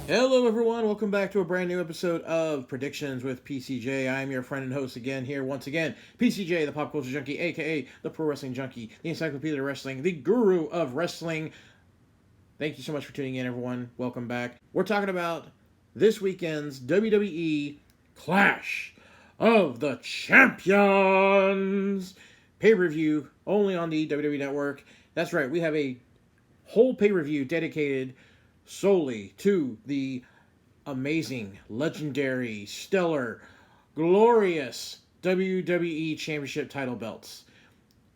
Hello everyone, welcome back to a brand new episode of Predictions with PCJ. I am your friend and host again here once again, PCJ, the Pop Culture Junkie, aka the Pro Wrestling Junkie, the Encyclopedia of Wrestling, the Guru of Wrestling. Thank you so much for tuning in, everyone. Welcome back. We're talking about this weekend's WWE Clash of the Champions pay-per-view only on the WWE Network. That's right, we have a whole pay-per-view dedicated solely to the amazing, legendary, stellar, glorious WWE Championship title belts.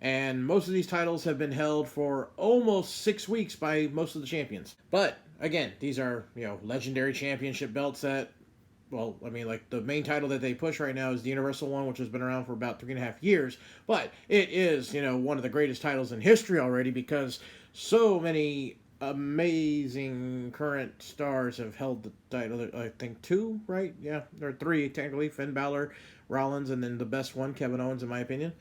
And most of these titles have been held for almost 6 weeks by most of the champions. But, again, these are, legendary championship belts that, the main title that they push right now is the Universal one, which has been around for about 3.5 years. But it is, one of the greatest titles in history already because so many amazing current stars have held the title. I think 2, right? Yeah, there are 3 technically. Finn Balor, Rollins, and then the best one, Kevin Owens, in my opinion.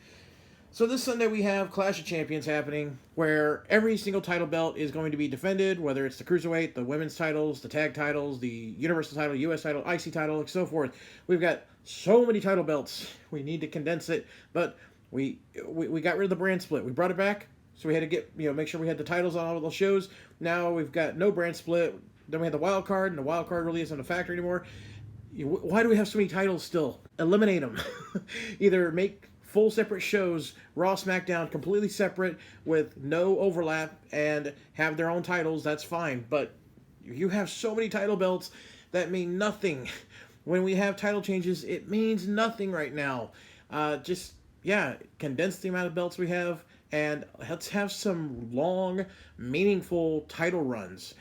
So this Sunday we have Clash of Champions happening, where every single title belt is going to be defended, whether it's the Cruiserweight, the women's titles, the tag titles, the Universal title, US title, IC title, and so forth. We've got so many title belts. We need to condense it, but we got rid of the brand split. We brought it back. So we had to get, make sure we had the titles on all of those shows. Now we've got no brand split. Then we had the wild card, and the wild card really isn't a factor anymore. Why do we have so many titles still? Eliminate them. Either make full separate shows, Raw, SmackDown, completely separate with no overlap, and have their own titles. That's fine. But you have so many title belts that mean nothing. When we have title changes, it means nothing right now. Condense the amount of belts we have. And let's have some long, meaningful title runs.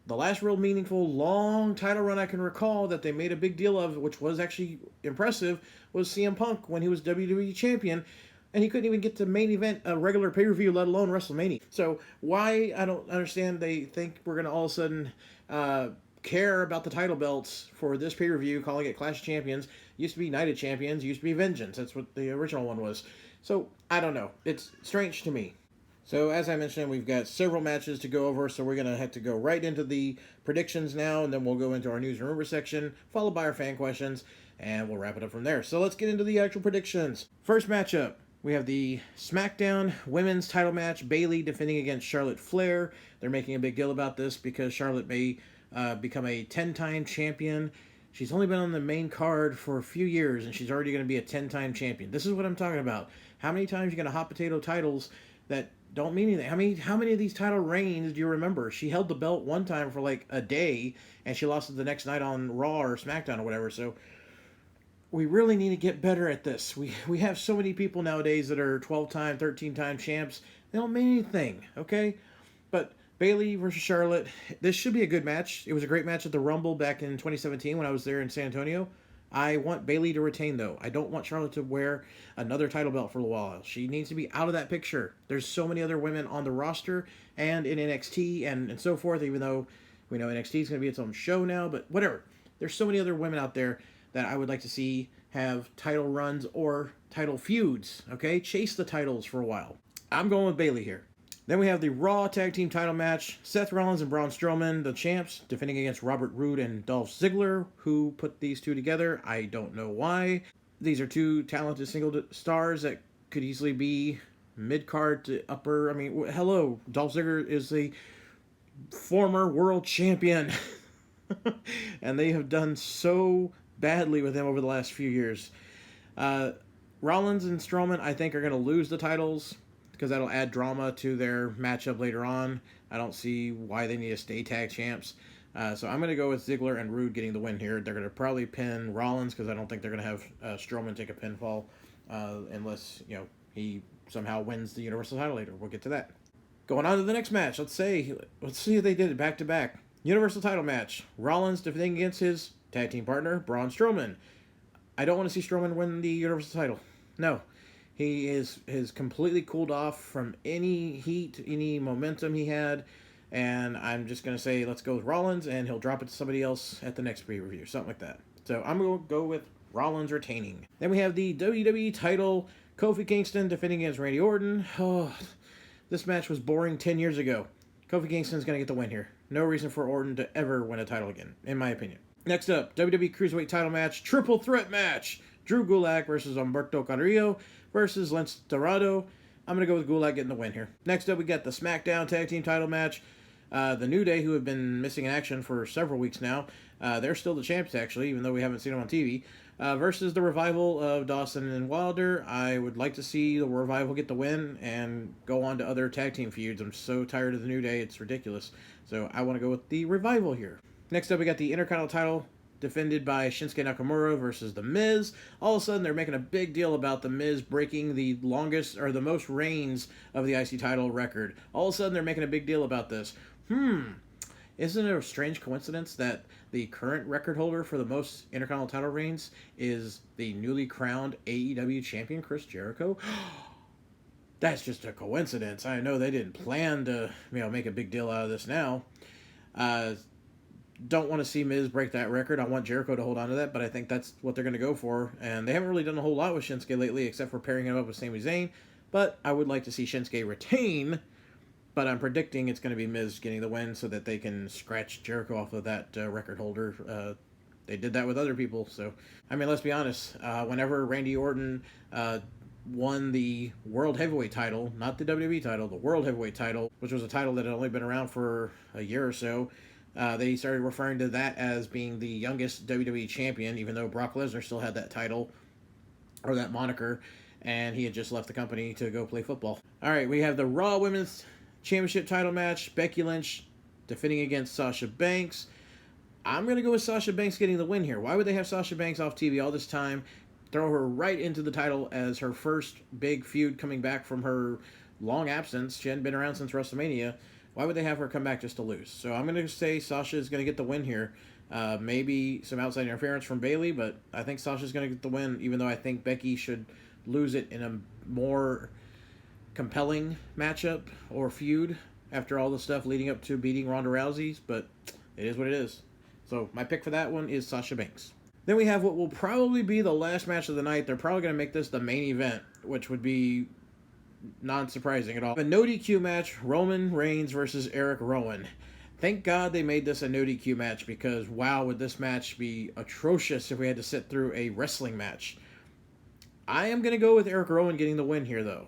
The last real meaningful, long title run I can recall that they made a big deal of, which was actually impressive, was CM Punk when he was WWE Champion, and he couldn't even get to main event a regular pay-per-view, let alone WrestleMania. So why, I don't understand, they think we're going to all of a sudden care about the title belts for this pay-per-view, calling it Clash of Champions. Used to be United Champions, used to be Vengeance. That's what the original one was. So, I don't know. It's strange to me. So, as I mentioned, we've got several matches to go over, so we're going to have to go right into the predictions now, and then we'll go into our news and rumors section, followed by our fan questions, and we'll wrap it up from there. So, let's get into the actual predictions. First matchup, we have the SmackDown Women's title match, Bayley defending against Charlotte Flair. They're making a big deal about this because Charlotte may become a 10-time champion. She's only been on the main card for a few years, and she's already going to be a 10-time champion. This is what I'm talking about. How many times are you going to hot potato titles that don't mean anything? How many of these title reigns do you remember? She held the belt one time for like a day, and she lost it the next night on Raw or SmackDown or whatever. So we really need to get better at this. We have so many people nowadays that are 12-time, 13-time champs. They don't mean anything, okay? But Bayley versus Charlotte. This should be a good match. It was a great match at the Rumble back in 2017 when I was there in San Antonio. I want Bayley to retain, though. I don't want Charlotte to wear another title belt for a while. She needs to be out of that picture. There's so many other women on the roster and in NXT and so forth, even though we know NXT is going to be its own show now, but whatever. There's so many other women out there that I would like to see have title runs or title feuds, okay? Chase the titles for a while. I'm going with Bayley here. Then we have the Raw Tag Team title match. Seth Rollins and Braun Strowman, the champs, defending against Robert Roode and Dolph Ziggler. Who put these two together? I don't know why. These are two talented single stars that could easily be mid-card to upper. I mean, hello, Dolph Ziggler is a former world champion. And they have done so badly with him over the last few years. Rollins and Strowman, I think, are going to lose the titles, because that'll add drama to their matchup later on. I don't see why they need to stay tag champs. So I'm going to go with Ziggler and Roode getting the win here. They're going to probably pin Rollins, because I don't think they're going to have Strowman take a pinfall unless, he somehow wins the Universal title later. We'll get to that. Going on to the next match. Let's see if they did it back-to-back. Universal title match. Rollins defending against his tag team partner, Braun Strowman. I don't want to see Strowman win the Universal title. No. He has completely cooled off from any heat, any momentum he had, and I'm just going to say let's go with Rollins, and he'll drop it to somebody else at the next pay-per-view, something like that. So I'm going to go with Rollins retaining. Then we have the WWE title, Kofi Kingston defending against Randy Orton. Oh, this match was boring 10 years ago. Kofi Kingston's going to get the win here. No reason for Orton to ever win a title again, in my opinion. Next up, WWE Cruiserweight title match, triple threat match. Drew Gulak versus Humberto Carrillo versus Lince Dorado. I'm going to go with Gulak getting the win here. Next up, we got the SmackDown Tag Team title match. The New Day, who have been missing in action for several weeks now, they're still the champs, actually, even though we haven't seen them on TV, versus the Revival of Dawson and Wilder. I would like to see the Revival get the win and go on to other tag team feuds. I'm so tired of the New Day, it's ridiculous. So I want to go with the Revival here. Next up, we got the Intercontinental title defended by Shinsuke Nakamura versus The Miz. All of a sudden, they're making a big deal about The Miz breaking the longest or the most reigns of the IC title record. All of a sudden, they're making a big deal about this. Isn't it a strange coincidence that the current record holder for the most Intercontinental title reigns is the newly crowned AEW champion, Chris Jericho? That's just a coincidence. I know they didn't plan to, make a big deal out of this now. Don't want to see Miz break that record. I want Jericho to hold on to that, but I think that's what they're going to go for. And they haven't really done a whole lot with Shinsuke lately, except for pairing him up with Sami Zayn. But I would like to see Shinsuke retain, but I'm predicting it's going to be Miz getting the win so that they can scratch Jericho off of that record holder. They did that with other people. So, let's be honest. Whenever Randy Orton won the World Heavyweight title, not the WWE title, the World Heavyweight title, which was a title that had only been around for a year or so, they started referring to that as being the youngest WWE champion, even though Brock Lesnar still had that title, or that moniker, and he had just left the company to go play football. All right, we have the Raw Women's Championship title match. Becky Lynch defending against Sasha Banks. I'm going to go with Sasha Banks getting the win here. Why would they have Sasha Banks off TV all this time, throw her right into the title as her first big feud coming back from her long absence? She hadn't been around since WrestleMania. Why would they have her come back just to lose? So I'm going to say Sasha is going to get the win here. Maybe some outside interference from Bayley, but I think Sasha's going to get the win, even though I think Becky should lose it in a more compelling matchup or feud after all the stuff leading up to beating Ronda Rousey, but it is what it is. So my pick for that one is Sasha Banks. Then we have what will probably be the last match of the night. They're probably going to make this the main event, which would be non-surprising at all. A no DQ match, Roman Reigns versus Eric Rowan. Thank God they made this a no DQ match, because wow, would this match be atrocious if we had to sit through a wrestling match. I am going to go with Eric Rowan getting the win here, though.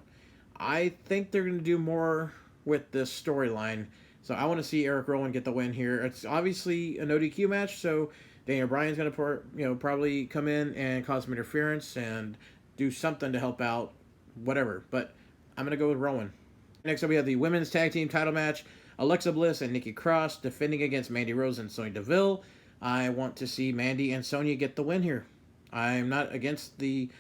I think they're going to do more with this storyline, so I want to see Eric Rowan get the win here. It's obviously a no DQ match, so Daniel Bryan's going to probably come in and cause some interference and do something to help out, whatever, but I'm going to go with Rowan. Next up, we have the Women's Tag Team title match. Alexa Bliss and Nikki Cross defending against Mandy Rose and Sonya Deville. I want to see Mandy and Sonya get the win here. I'm not against the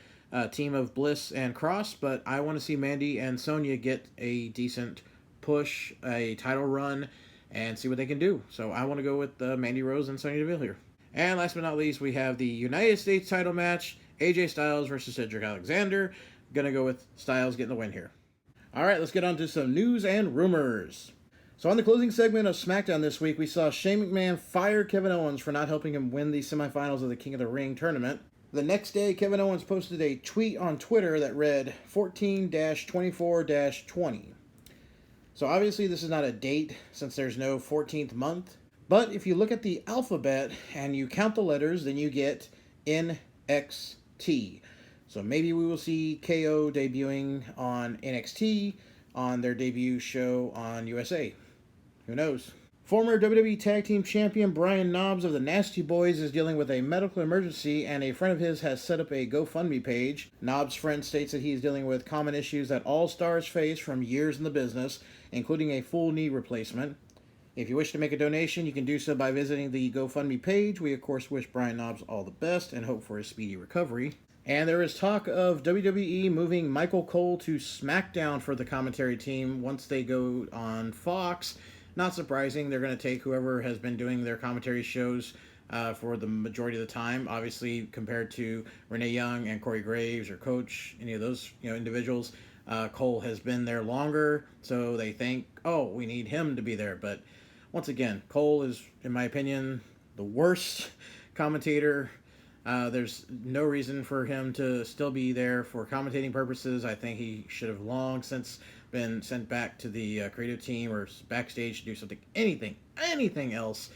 team of Bliss and Cross, but I want to see Mandy and Sonya get a decent push, a title run, and see what they can do. So I want to go with Mandy Rose and Sonya Deville here. And last but not least, we have the United States title match. AJ Styles versus Cedric Alexander. Gonna go with Styles getting the win here. All right, let's get on to some news and rumors. So on the closing segment of SmackDown this week, we saw Shane McMahon fire Kevin Owens for not helping him win the semifinals of the King of the Ring tournament. The next day, Kevin Owens posted a tweet on Twitter that read 14-24-20. So obviously this is not a date since there's no 14th month. But if you look at the alphabet and you count the letters, then you get NXT. So maybe we will see KO debuting on NXT on their debut show on USA. Who knows? Former WWE Tag Team Champion Brian Knobbs of the Nasty Boys is dealing with a medical emergency, and a friend of his has set up a GoFundMe page. Knobbs' friend states that he's dealing with common issues that all stars face from years in the business, including a full knee replacement. If you wish to make a donation, you can do so by visiting the GoFundMe page. We, of course, wish Brian Knobbs all the best and hope for a speedy recovery. And there is talk of WWE moving Michael Cole to SmackDown for the commentary team once they go on Fox. Not surprising, they're going to take whoever has been doing their commentary shows for the majority of the time. Obviously, compared to Renee Young and Corey Graves or Coach, any of those individuals, Cole has been there longer, so they think, oh, we need him to be there. But once again, Cole is, in my opinion, the worst commentator. There's no reason for him to still be there for commentating purposes. I think he should have long since been sent back to the creative team or backstage to do something, anything else.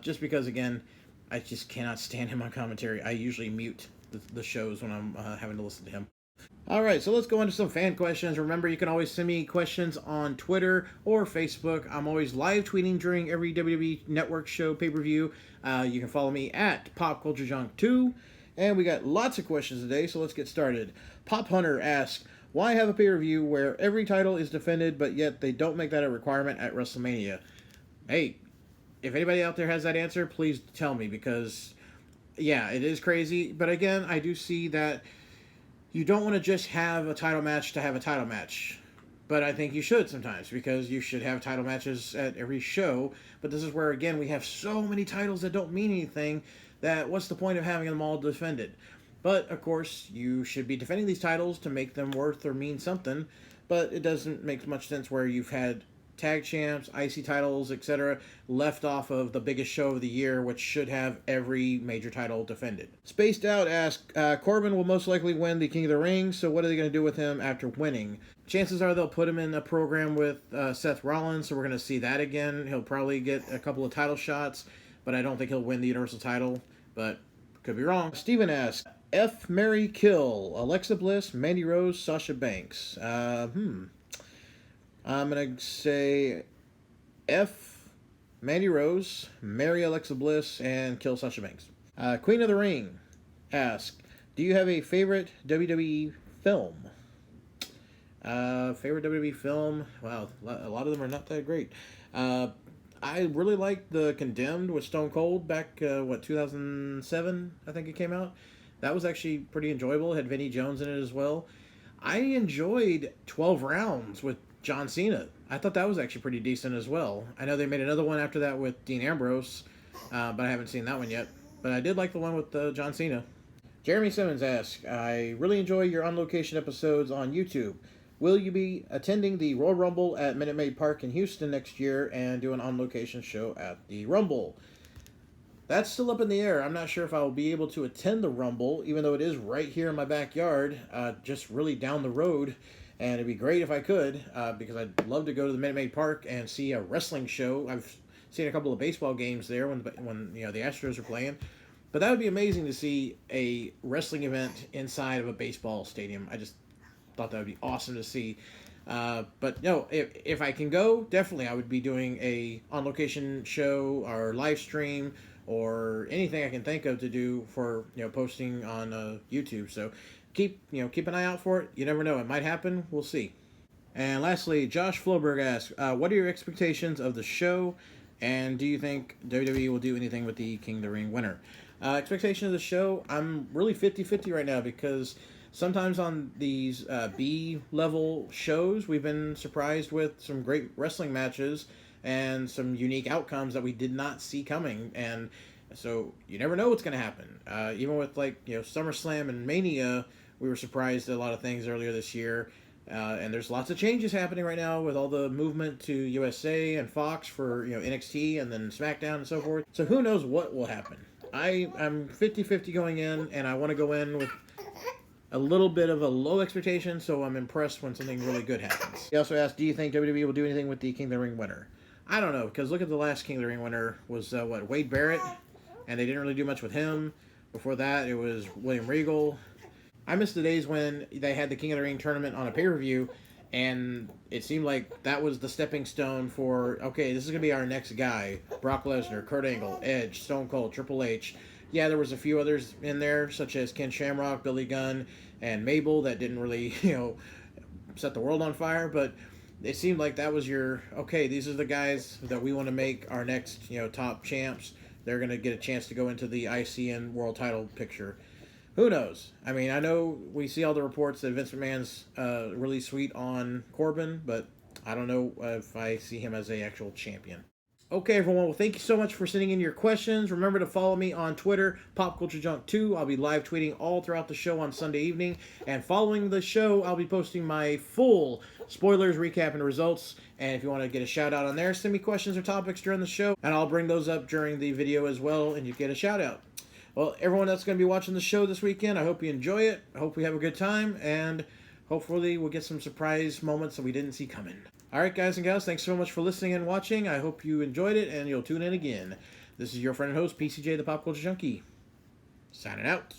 Just because, again, I just cannot stand him on commentary. I usually mute the shows when I'm having to listen to him. All right, so let's go into some fan questions. Remember, you can always send me questions on Twitter or Facebook. I'm always live tweeting during every WWE Network show pay-per-view. You can follow me at Pop Culture Junk 2. And we got lots of questions today, so let's get started. Pop Hunter asks, why have a pay-per-view where every title is defended, but yet they don't make that a requirement at WrestleMania? Hey, if anybody out there has that answer, please tell me, because, yeah, it is crazy. But again, I do see that you don't want to just have a title match to have a title match. But I think you should sometimes, because you should have title matches at every show. But this is where, again, we have so many titles that don't mean anything, that what's the point of having them all defended? But, of course, you should be defending these titles to make them worth or mean something. But it doesn't make much sense where you've had tag champs, IC titles, etc., left off of the biggest show of the year, which should have every major title defended. Spaced Out asks, Corbin will most likely win the King of the Ring, so what are they going to do with him after winning? Chances are they'll put him in a program with Seth Rollins, so we're going to see that again. He'll probably get a couple of title shots, but I don't think he'll win the Universal title, but could be wrong. Steven asks, F, Marry, Kill, Alexa Bliss, Mandy Rose, Sasha Banks. I'm going to say F, Mandy Rose, marry Alexa Bliss, and kill Sasha Banks. Queen of the Ring asks, do you have a favorite WWE film? Favorite WWE film? Wow, a lot of them are not that great. I really liked The Condemned with Stone Cold back, 2007, I think it came out. That was actually pretty enjoyable. It had Vinnie Jones in it as well. I enjoyed 12 Rounds with John Cena. I thought that was actually pretty decent as well. I know they made another one after that with Dean Ambrose, but I haven't seen that one yet. But I did like the one with John Cena. Jeremy Simmons asks, I really enjoy your on-location episodes on YouTube. Will you be attending the Royal Rumble at Minute Maid Park in Houston next year and do an on-location show at the Rumble? That's still up in the air. I'm not sure if I will be able to attend the Rumble, even though it is right here in my backyard, just really down the road. And it'd be great if I could, because I'd love to go to the Minute Maid Park and see a wrestling show. I've seen a couple of baseball games there when the Astros are playing. But that would be amazing to see a wrestling event inside of a baseball stadium. I just thought that would be awesome to see. But no, if I can go, definitely I would be doing a on-location show or live stream or anything I can think of to do for posting on YouTube. So keep an eye out for it. You never know, it might happen. We'll see. And lastly, Josh Floberg asks, what are your expectations of the show, and do you think WWE will do anything with the King of the Ring winner? Expectation of the show, I'm really 50-50 right now, because sometimes on these B-level shows, we've been surprised with some great wrestling matches and some unique outcomes that we did not see coming. And so you never know what's going to happen. Even with SummerSlam and Mania, we were surprised at a lot of things earlier this year. And there's lots of changes happening right now with all the movement to USA and Fox for NXT and then SmackDown and so forth. So who knows what will happen. I'm 50-50 going in, and I want to go in with a little bit of a low expectation, so I'm impressed when something really good happens. He also asked, do you think WWE will do anything with the King of the Ring winner? I don't know, because look at the last King of the Ring winner was, Wade Barrett, and they didn't really do much with him. Before that, it was William Regal. I miss the days when they had the King of the Ring tournament on a pay-per-view, and it seemed like that was the stepping stone for, okay, this is going to be our next guy. Brock Lesnar, Kurt Angle, Edge, Stone Cold, Triple H. Yeah, there was a few others in there, such as Ken Shamrock, Billy Gunn, and Mabel, that didn't really, set the world on fire, but it seemed like that was your, okay, these are the guys that we want to make our next, top champs. They're going to get a chance to go into the ICN world title picture. Who knows? I mean, I know we see all the reports that Vince McMahon's really sweet on Corbin, but I don't know if I see him as an actual champion. Okay, everyone. Well, thank you so much for sending in your questions. Remember to follow me on Twitter, PopCultureJunk2. I'll be live tweeting all throughout the show on Sunday evening. And following the show, I'll be posting my full spoilers, recap, and results. And if you want to get a shout out on there, send me questions or topics during the show, and I'll bring those up during the video as well, and you get a shout out. Well, everyone that's going to be watching the show this weekend, I hope you enjoy it. I hope we have a good time, and hopefully we'll get some surprise moments that we didn't see coming. Alright guys and gals, thanks so much for listening and watching. I hope you enjoyed it and you'll tune in again. This is your friend and host, PCJ the Pop Culture Junkie, signing out.